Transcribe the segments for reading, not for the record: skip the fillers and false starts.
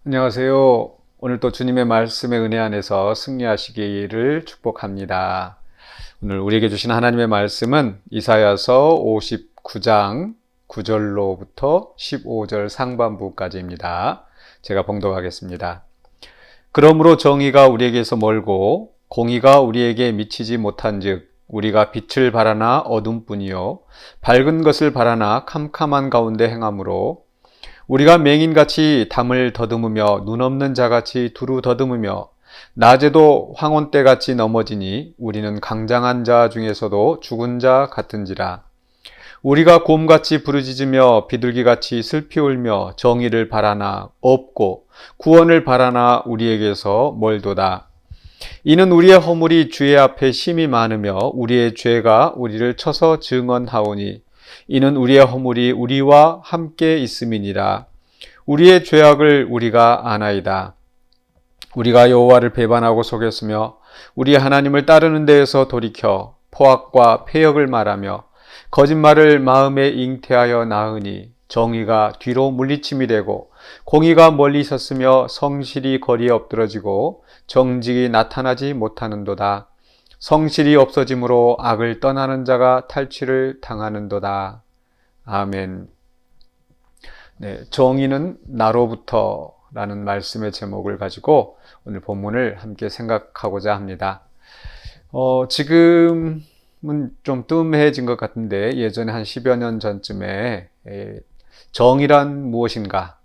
안녕하세요. 오늘 또 주님의 말씀의 은혜 안에서 승리하시기를 축복합니다. 오늘 우리에게 주신 하나님의 말씀은 이사야서 59장 9절로부터 15절 상반부까지입니다. 제가 봉독하겠습니다. 그러므로 정의가 우리에게서 멀고 공의가 우리에게 미치지 못한즉 우리가 빛을 바라나 어둠뿐이요 밝은 것을 바라나 캄캄한 가운데 행함으로 우리가 맹인같이 담을 더듬으며 눈 없는 자같이 두루 더듬으며 낮에도 황혼때같이 넘어지니 우리는 강장한 자 중에서도 죽은 자 같은지라. 우리가 곰같이 부르짖으며 비둘기같이 슬피 울며 정의를 바라나 없고 구원을 바라나 우리에게서 멀도다. 이는 우리의 허물이 주의 앞에 심히 많으며 우리의 죄가 우리를 쳐서 증언하오니 이는 우리의 허물이 우리와 함께 있음이니라. 우리의 죄악을 우리가 아나이다. 우리가 여호와를 배반하고 속였으며 우리 하나님을 따르는 데에서 돌이켜 포악과 패역을 말하며 거짓말을 마음에 잉태하여 낳으니 정의가 뒤로 물리침이 되고 공의가 멀리 섰으며 성실이 거리에 엎드러지고 정직이 나타나지 못하는도다. 성실이 없어짐으로 악을 떠나는 자가 탈취를 당하는도다. 아멘. 네, 정의는 나로부터 라는 말씀의 제목을 가지고 오늘 본문을 함께 생각하고자 합니다. 지금은 좀 뜸해진 것 같은데 예전에 한 10여 년 전쯤에 정의란 무엇인가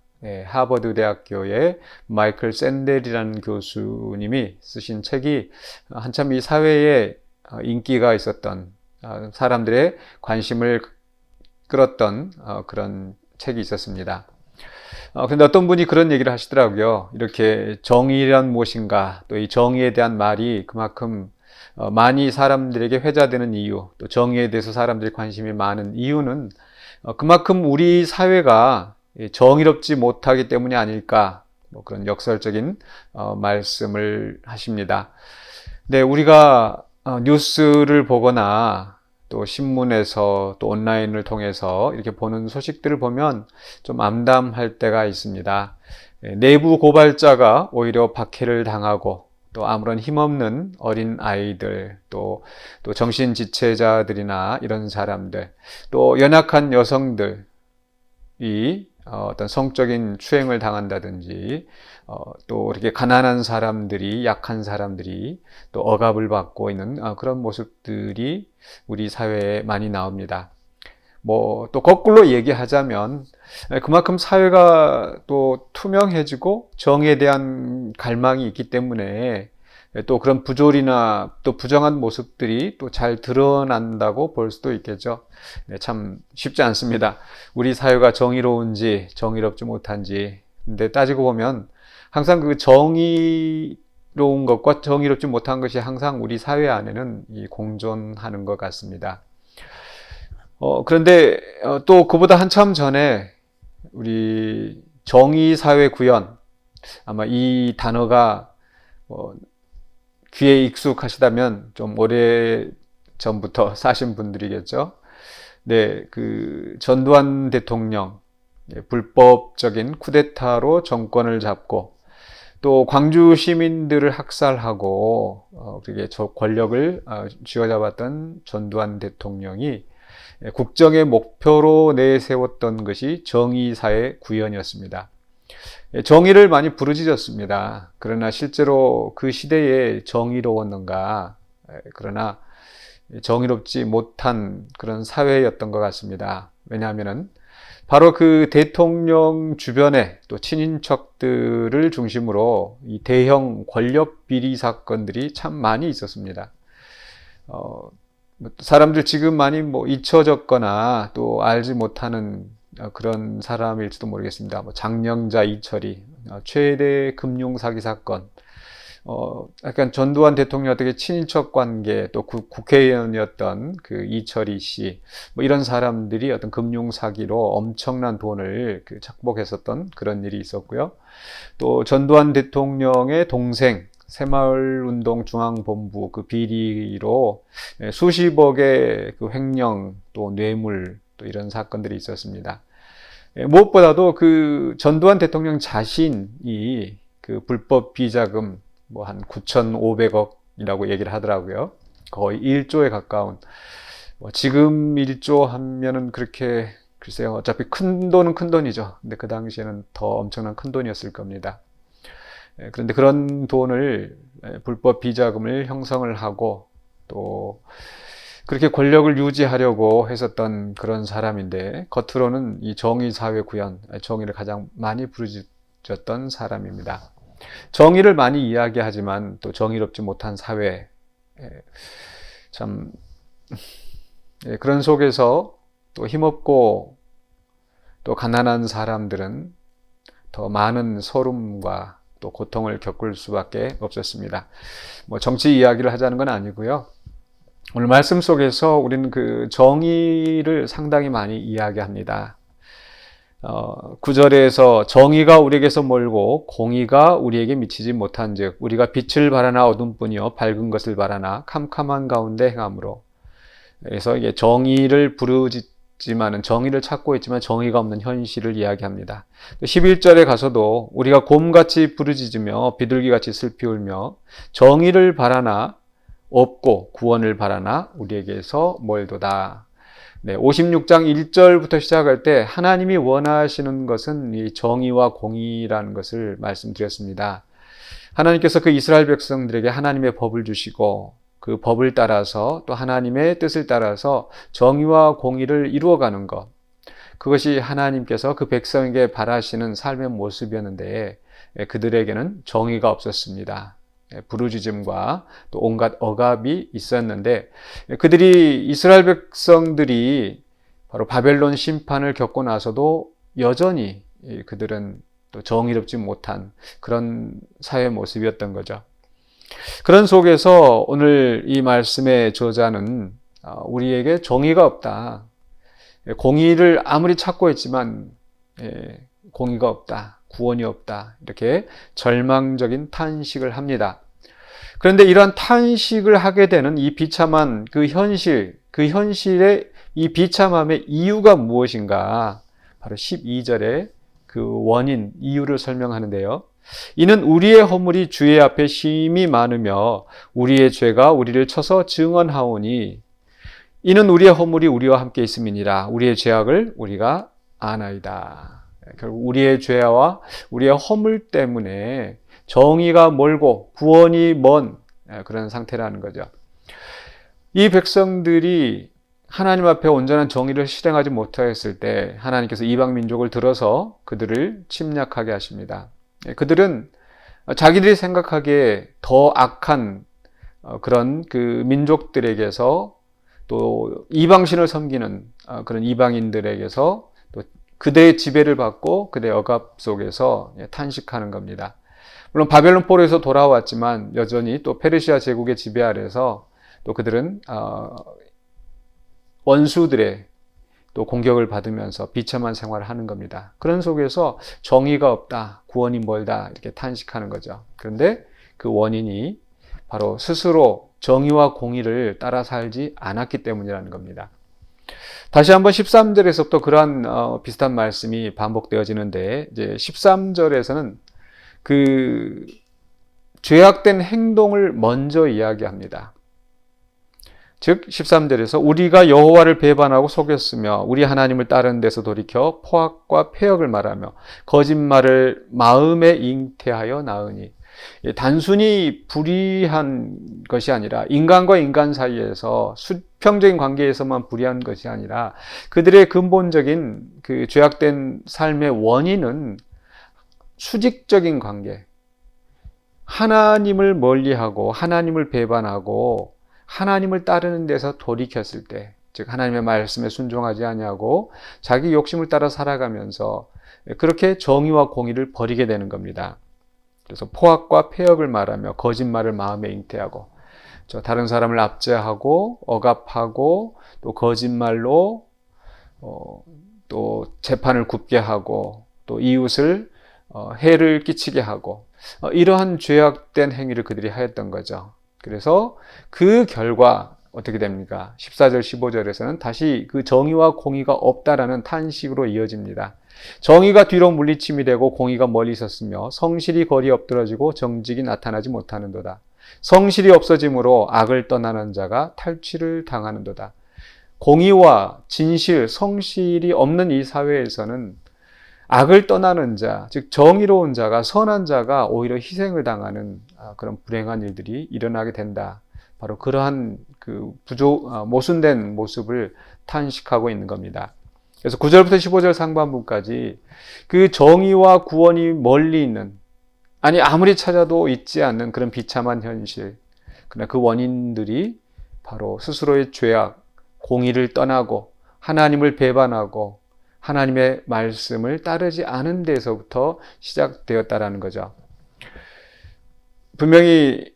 하버드 대학교의 마이클 샌델이라는 교수님이 쓰신 책이 한참 이 사회에 인기가 있었던 사람들의 관심을 끌었던 그런 책이 있었습니다. 근데 어떤 분이 그런 얘기를 하시더라고요. 이렇게 정의란 무엇인가, 또 이 정의에 대한 말이 그만큼 많이 사람들에게 회자되는 이유, 또 정의에 대해서 사람들이 관심이 많은 이유는 그만큼 우리 사회가 정의롭지 못하기 때문이 아닐까, 뭐 그런 역설적인 말씀을 하십니다. 네, 우리가 뉴스를 보거나 또 신문에서 또 온라인을 통해서 이렇게 보는 소식들을 보면 좀 암담할 때가 있습니다. 내부 고발자가 오히려 박해를 당하고 또 아무런 힘없는 어린 아이들 또 정신지체자들이나 이런 사람들 또 연약한 여성들이 어떤 성적인 추행을 당한다든지 또 이렇게 가난한 사람들이 약한 사람들이 또 억압을 받고 있는 그런 모습들이 우리 사회에 많이 나옵니다. 뭐 또 거꾸로 얘기하자면 그만큼 사회가 또 투명해지고 정의에 대한 갈망이 있기 때문에 또 그런 부조리나 또 부정한 모습들이 또 잘 드러난다고 볼 수도 있겠죠. 네, 참 쉽지 않습니다. 우리 사회가 정의로운지 정의롭지 못한지. 근데 따지고 보면 항상 그 정의로운 것과 정의롭지 못한 것이 항상 우리 사회 안에는 공존하는 것 같습니다. 그런데 또 그보다 한참 전에 우리 정의사회 구현, 아마 이 단어가 귀에 익숙하시다면 좀 오래 전부터 사신 분들이겠죠. 네, 그 전두환 대통령 불법적인 쿠데타로 정권을 잡고 또 광주 시민들을 학살하고 그게 권력을 쥐어잡았던 전두환 대통령이 국정의 목표로 내세웠던 것이 정의사회 구현이었습니다. 정의를 많이 부르짖었습니다. 그러나 실제로 그 시대에 정의로웠는가? 그러나 정의롭지 못한 그런 사회였던 것 같습니다. 왜냐하면은 바로 그 대통령 주변에 또 친인척들을 중심으로 이 대형 권력 비리 사건들이 참 많이 있었습니다. 사람들 지금 많이 뭐 잊혀졌거나 또 알지 못하는 그런 사람일지도 모르겠습니다. 뭐 장영자 이철이 최대 금융 사기 사건, 약간 전두환 대통령 어떻게 친인척 관계 또 국회의원이었던 그 이철이 씨, 뭐 이런 사람들이 어떤 금융 사기로 엄청난 돈을 착복했었던 그런 일이 있었고요. 또 전두환 대통령의 동생 새마을운동 중앙본부 그 비리로 수십억의 그 횡령 또 뇌물 또 이런 사건들이 있었습니다. 무엇보다도 그 전두환 대통령 자신이 그 불법 비자금 뭐 한 9,500억이라고 얘기를 하더라고요. 거의 1조에 가까운. 지금 1조 하면은 그렇게 글쎄요. 어차피 큰 돈은 큰 돈이죠. 근데 그 당시에는 더 엄청난 큰 돈이었을 겁니다. 그런데 그런 돈을 불법 비자금을 형성을 하고 또 그렇게 권력을 유지하려고 했었던 그런 사람인데 겉으로는 이 정의사회 구현, 정의를 가장 많이 부르짖었던 사람입니다. 정의를 많이 이야기하지만 또 정의롭지 못한 사회, 참 그런 속에서 또 힘없고 또 가난한 사람들은 더 많은 서름과 또 고통을 겪을 수밖에 없었습니다. 뭐 정치 이야기를 하자는 건 아니고요. 오늘 말씀 속에서 우리는 그 정의를 상당히 많이 이야기합니다. 9절에서 정의가 우리에게서 멀고 공의가 우리에게 미치지 못한즉 우리가 빛을 바라나 어둠뿐이요 밝은 것을 바라나 캄캄한 가운데 행함으로. 그래서 이게 정의를 부르짖지만은 정의를 찾고 있지만 정의가 없는 현실을 이야기합니다. 11절에 가서도 우리가 곰같이 부르짖으며 비둘기같이 슬피 울며 정의를 바라나 없고 구원을 바라나 우리에게서 멀도다. 네, 56장 1절부터 시작할 때 하나님이 원하시는 것은 이 정의와 공의라는 것을 말씀드렸습니다. 하나님께서 그 이스라엘 백성들에게 하나님의 법을 주시고 그 법을 따라서 또 하나님의 뜻을 따라서 정의와 공의를 이루어가는 것. 그것이 하나님께서 그 백성에게 바라시는 삶의 모습이었는데 그들에게는 정의가 없었습니다. 부르짖음과 또 온갖 억압이 있었는데 그들이 이스라엘 백성들이 바로 바벨론 심판을 겪고 나서도 여전히 그들은 또 정의롭지 못한 그런 사회 모습이었던 거죠. 그런 속에서 오늘 이 말씀의 저자는 우리에게 정의가 없다. 공의를 아무리 찾고 있지만 공의가 없다. 구원이 없다. 이렇게 절망적인 탄식을 합니다. 그런데 이러한 탄식을 하게 되는 이 비참한 그 현실의 이 비참함의 이유가 무엇인가? 바로 12절에 그 원인, 이유를 설명하는데요. 이는 우리의 허물이 주의 앞에 심히 많으며 우리의 죄가 우리를 쳐서 증언하오니 이는 우리의 허물이 우리와 함께 있음이니라. 우리의 죄악을 우리가 아나이다. 결국 우리의 죄와 우리의 허물 때문에 정의가 멀고 구원이 먼 그런 상태라는 거죠. 이 백성들이 하나님 앞에 온전한 정의를 실행하지 못하였을 때 하나님께서 이방 민족을 들어서 그들을 침략하게 하십니다. 그들은 자기들이 생각하기에 더 악한 그런 그 민족들에게서 또 이방신을 섬기는 그런 이방인들에게서 또 그대의 지배를 받고 그대의 억압 속에서 탄식하는 겁니다. 물론 바벨론 포로에서 돌아왔지만 여전히 또 페르시아 제국의 지배 아래서 또 그들은 원수들의 또 공격을 받으면서 비참한 생활을 하는 겁니다. 그런 속에서 정의가 없다, 구원이 멀다 이렇게 탄식하는 거죠. 그런데 그 원인이 바로 스스로 정의와 공의를 따라 살지 않았기 때문이라는 겁니다. 다시 한번 13절에서 또 그러한 비슷한 말씀이 반복되어지는데 이제 13절에서는 그 죄악된 행동을 먼저 이야기합니다. 즉 13절에서 우리가 여호와를 배반하고 속였으며 우리 하나님을 따르는 데서 돌이켜 포악과 패역을 말하며 거짓말을 마음에 잉태하여 나으니 단순히 불의한 것이 아니라 인간과 인간 사이에서 수평적인 관계에서만 불의한 것이 아니라 그들의 근본적인 그 죄악된 삶의 원인은 수직적인 관계, 하나님을 멀리하고 하나님을 배반하고 하나님을 따르는 데서 돌이켰을 때, 즉 하나님의 말씀에 순종하지 아니하고 자기 욕심을 따라 살아가면서 그렇게 정의와 공의를 버리게 되는 겁니다. 그래서 포악과 패역을 말하며 거짓말을 마음에 잉태하고 다른 사람을 압제하고 억압하고 또 거짓말로 또 재판을 굽게 하고 또 이웃을 해를 끼치게 하고 이러한 죄악된 행위를 그들이 하였던 거죠. 그래서 그 결과 어떻게 됩니까? 14절 15절에서는 다시 그 정의와 공의가 없다라는 탄식으로 이어집니다. 정의가 뒤로 물리침이 되고 공의가 멀리 있었으며 성실이 거리 엎드러지고 정직이 나타나지 못하는도다. 성실이 없어짐으로 악을 떠나는 자가 탈취를 당하는도다. 공의와 진실, 성실이 없는 이 사회에서는 악을 떠나는 자, 즉 정의로운 자가, 선한 자가 오히려 희생을 당하는 그런 불행한 일들이 일어나게 된다. 바로 그러한 그 모순된 모습을 탄식하고 있는 겁니다. 그래서 9절부터 15절 상반부까지 그 정의와 구원이 멀리 있는, 아니 아무리 찾아도 있지 않는 그런 비참한 현실, 그러나 그 원인들이 바로 스스로의 죄악, 공의를 떠나고 하나님을 배반하고 하나님의 말씀을 따르지 않은 데서부터 시작되었다라는 거죠. 분명히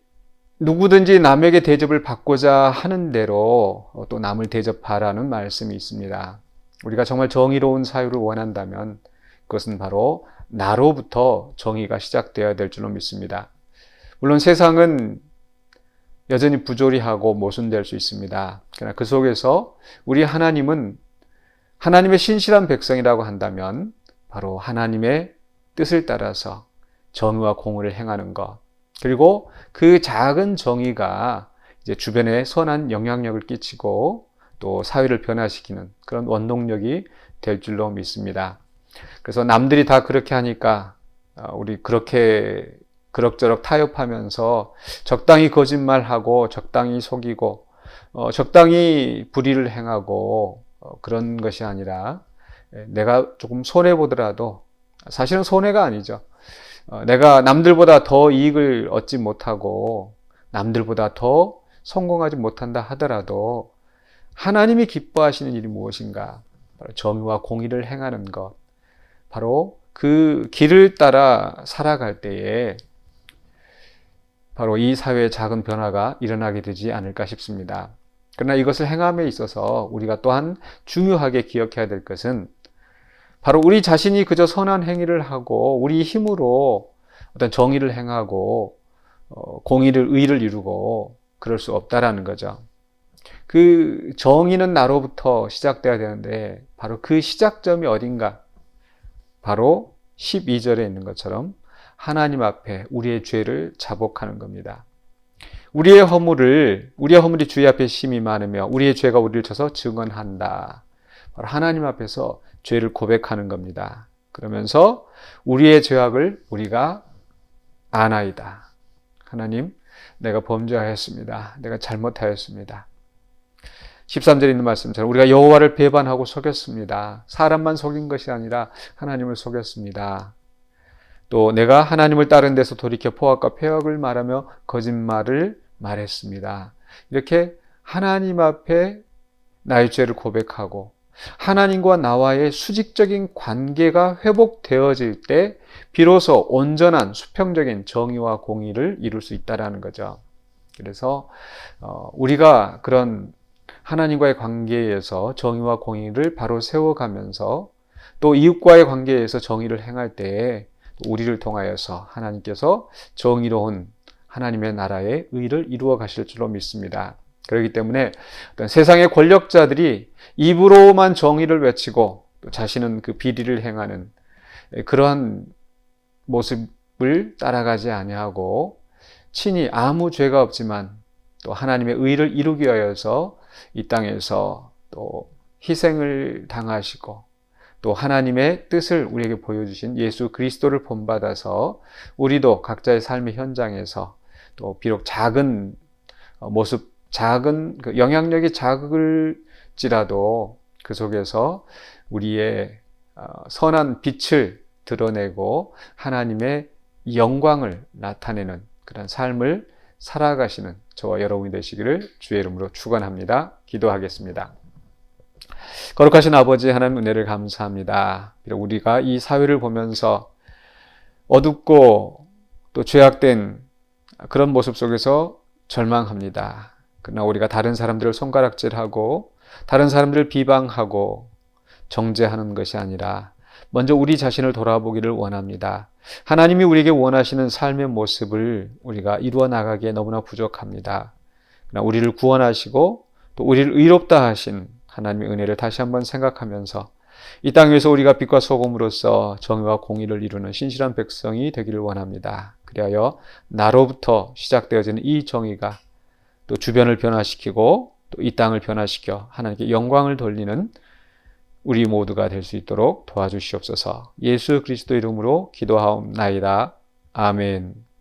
누구든지 남에게 대접을 받고자 하는 대로 또 남을 대접하라는 말씀이 있습니다. 우리가 정말 정의로운 사회를 원한다면 그것은 바로 나로부터 정의가 시작되어야 될 줄로 믿습니다. 물론 세상은 여전히 부조리하고 모순될 수 있습니다. 그러나 그 속에서 우리 하나님은 하나님의 신실한 백성이라고 한다면 바로 하나님의 뜻을 따라서 정의와 공의를 행하는 것, 그리고 그 작은 정의가 이제 주변에 선한 영향력을 끼치고 또 사회를 변화시키는 그런 원동력이 될 줄로 믿습니다. 그래서 남들이 다 그렇게 하니까 우리 그렇게 그럭저럭 타협하면서 적당히 거짓말하고 적당히 속이고 적당히 불의를 행하고 그런 것이 아니라 내가 조금 손해보더라도 사실은 손해가 아니죠. 내가 남들보다 더 이익을 얻지 못하고 남들보다 더 성공하지 못한다 하더라도 하나님이 기뻐하시는 일이 무엇인가? 바로 정의와 공의를 행하는 것. 바로 그 길을 따라 살아갈 때에 바로 이 사회의 작은 변화가 일어나게 되지 않을까 싶습니다. 그러나 이것을 행함에 있어서 우리가 또한 중요하게 기억해야 될 것은 바로 우리 자신이 그저 선한 행위를 하고 우리 힘으로 어떤 정의를 행하고 공의를, 의를 이루고 그럴 수 없다라는 거죠. 그 정의는 나로부터 시작돼야 되는데 바로 그 시작점이 어딘가? 바로 12절에 있는 것처럼 하나님 앞에 우리의 죄를 자복하는 겁니다. 우리의 허물이 주의 앞에 심히 많으며 우리의 죄가 우리를 쳐서 증언한다. 바로 하나님 앞에서 죄를 고백하는 겁니다. 그러면서 우리의 죄악을 우리가 아나이다. 하나님, 내가 범죄하였습니다. 내가 잘못하였습니다. 13절에 있는 말씀처럼 우리가 여호와를 배반하고 속였습니다. 사람만 속인 것이 아니라 하나님을 속였습니다. 또 내가 하나님을 따른 데서 돌이켜 포악과 폐역을 말하며 거짓말을 말했습니다. 이렇게 하나님 앞에 나의 죄를 고백하고 하나님과 나와의 수직적인 관계가 회복되어질 때 비로소 온전한 수평적인 정의와 공의를 이룰 수 있다는 거죠. 그래서 우리가 그런 하나님과의 관계에서 정의와 공의를 바로 세워가면서 또 이웃과의 관계에서 정의를 행할 때에 우리를 통하여서 하나님께서 정의로운 하나님의 나라의 의를 이루어 가실 줄로 믿습니다. 그렇기 때문에 어떤 세상의 권력자들이 입으로만 정의를 외치고 또 자신은 그 비리를 행하는 그러한 모습을 따라가지 아니하고 친히 아무 죄가 없지만 또 하나님의 의를 이루기 위하여서 이 땅에서 또 희생을 당하시고 또 하나님의 뜻을 우리에게 보여주신 예수 그리스도를 본받아서 우리도 각자의 삶의 현장에서 또 비록 작은 모습, 작은 영향력이 작을지라도 그 속에서 우리의 선한 빛을 드러내고 하나님의 영광을 나타내는 그런 삶을 살아가시는 저와 여러분이 되시기를 주의 이름으로 축원합니다. 기도하겠습니다. 거룩하신 아버지 하나님 은혜를 감사합니다. 비록 우리가 이 사회를 보면서 어둡고 또 죄악된 그런 모습 속에서 절망합니다. 그러나 우리가 다른 사람들을 손가락질하고 다른 사람들을 비방하고 정죄하는 것이 아니라 먼저 우리 자신을 돌아보기를 원합니다. 하나님이 우리에게 원하시는 삶의 모습을 우리가 이루어 나가기에 너무나 부족합니다. 그러나 우리를 구원하시고 또 우리를 의롭다 하신 하나님의 은혜를 다시 한번 생각하면서 이 땅에서 우리가 빛과 소금으로서 정의와 공의를 이루는 신실한 백성이 되기를 원합니다. 그리하여 나로부터 시작되어지는 이 정의가 또 주변을 변화시키고 또 이 땅을 변화시켜 하나님께 영광을 돌리는 우리 모두가 될 수 있도록 도와주시옵소서. 예수 그리스도 이름으로 기도하옵나이다. 아멘.